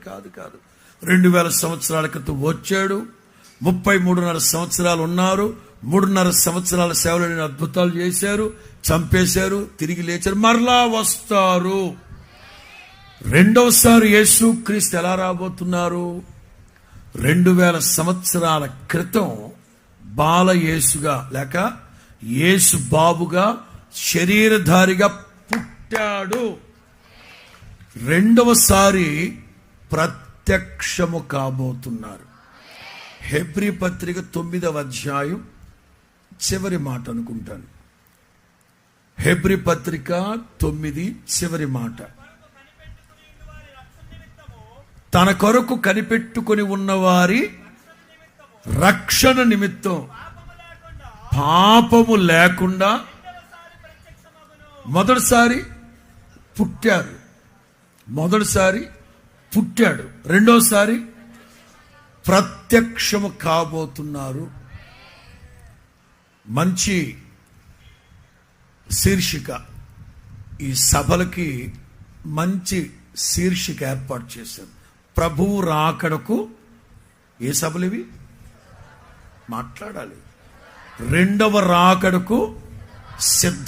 కాదు 2000 సంవత్సరాల క్రితం వచ్చాడు. 33.5 సంవత్సరాలు ఉన్నారు. 3.5 సంవత్సరాల సేవలు అద్భుతాలు చేశారు, చంపేశారు, తిరిగి లేచారు, మరలా వస్తారు. రెండవసారి యేసు క్రీస్తు ఎలా రాబోతున్నారు? 2000 సంవత్సరాల క్రితం బాల యేసుగా లేక యేసు బాబుగా శరీరధారిగా పుట్టాడు. రెండవసారి ప్రత్యక్షము కాబోతున్నారు. హెబ్రీ పత్రిక 9వ అధ్యాయం చివరి మాట అనుకుంటాను. హెబ్రీ పత్రిక 9 చివరి మాట. తన కొరకు కనిపెట్టుకొని ఉన్నవారి రక్షణ నిమిత్తం పాపము లేకుండా మొదటిసారి పుట్టాడు. రెండోసారి ప్రత్యక్షము కాబోతున్నారు. మంచి శీర్షిక, ఈ సభలకి మంచి శీర్షిక ఏర్పాటు చేశారు. ప్రభువు రాకడకు ఏ సభలు ఇవి? మాట్లాడాలి. రెండవ రాకడకు సిద్ధ